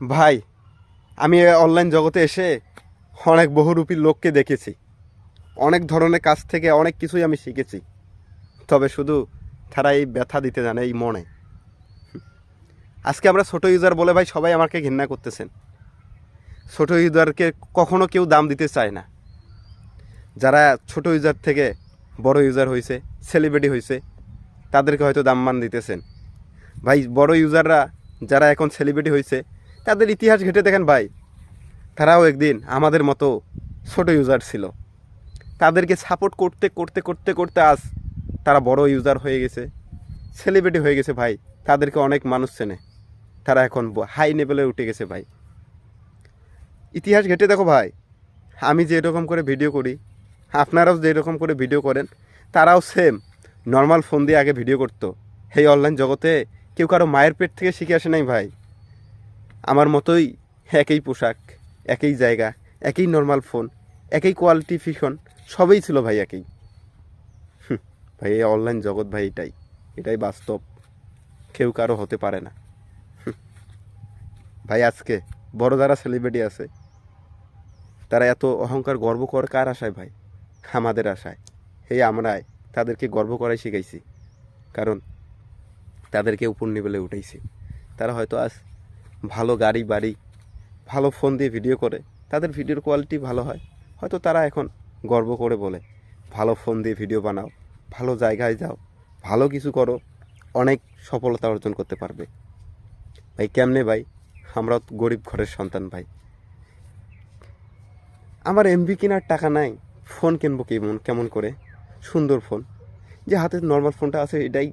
ভাই, আমি অনলাইন জগতে এসে অনেক বহুরূপী লোককে দেখেছি, অনেক ধরনের কাজ থেকে অনেক কিছুই আমি শিখেছি। তবে শুধু তারা এই ব্যথা দিতে জানে এই মনে। আজকে আমরা ছোট ইউজার বলে ভাই সবাই আমাকে ঘৃণা করতেছেন। ছোট ইউজারকে কখনো কেউ দাম দিতে চায় না। যারা ছোট ইউজার থেকে বড় ইউজার হয়েছে, সেলিব্রিটি হয়েছে, তাদেরকে হয়তো দাম মান দিতেছেন। ভাই বড় ইউজাররা যারা এখন সেলিব্রিটি হয়েছে, তাদের ইতিহাস ঘেঁটে দেখেন ভাই, তারাও একদিন আমাদের মতো ছোট ইউজার ছিল। তাদেরকে সাপোর্ট করতে করতে করতে করতে আজ তারা বড় ইউজার হয়ে গেছে, সেলিব্রিটি হয়ে গেছে ভাই। তাদেরকে অনেক মানুষ চেনে, তারা এখন হাই লেভেলে উঠে গেছে ভাই। ইতিহাস ঘেঁটে দেখো ভাই, আমি যেরকম করে ভিডিও করি, আপনারাও যেরকম করে ভিডিও করেন, তারাও সেম নর্মাল ফোন দিয়ে আগে ভিডিও করতো। এই অনলাইন জগতে কেউ কারো মায়ের পেট থেকে শিখে আসে নাই ভাই। আমার মতোই একই পোশাক, একই জায়গা, একই নর্মাল ফোন, একই কোয়ালিফিকেশন, সবই ছিল ভাই একই। ভাই এই অনলাইন জগৎ ভাই, এটাই বাস্তব। কেউ কারো হতে পারে না ভাই। আজকে বড় যারা সেলিব্রিটি আছে, তারা এত অহংকার গর্ব করে কার আশায় ভাই? আমাদের আশায়। এই আমরাই তাদেরকে গর্ব করাই শিখাইছি, কারণ তাদেরকে উপর লেভেলে উঠাইছি। তারা হয়তো আজ ভালো গাড়ি বাড়ি, ভালো ফোন দিয়ে ভিডিও করে, তাদের ভিডিওর কোয়ালিটি ভালো হয়, হয়তো তারা এখন গর্ব করে বলে ভালো ফোন দিয়ে ভিডিও বানাও, ভালো জায়গায় যাও, ভালো কিছু করো, অনেক সফলতা অর্জন করতে পারবে। ভাই কেমনে ভাই? আমরা গরিব ঘরের সন্তান ভাই। আমার এমবি কেনার টাকা নাই, ফোন কিনবো কেমন করে? সুন্দর ফোন, যে হাতে নর্মাল ফোনটা আছে এটাই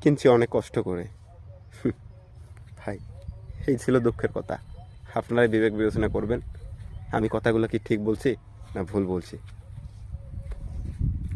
কিনছি অনেক কষ্ট করে। ভাই এই ছিল দুঃখের কথা। আপনারা বিবেক বিবেচনা করবেন, আমি কথাগুলো কি ঠিক বলছি না ভুল বলছি।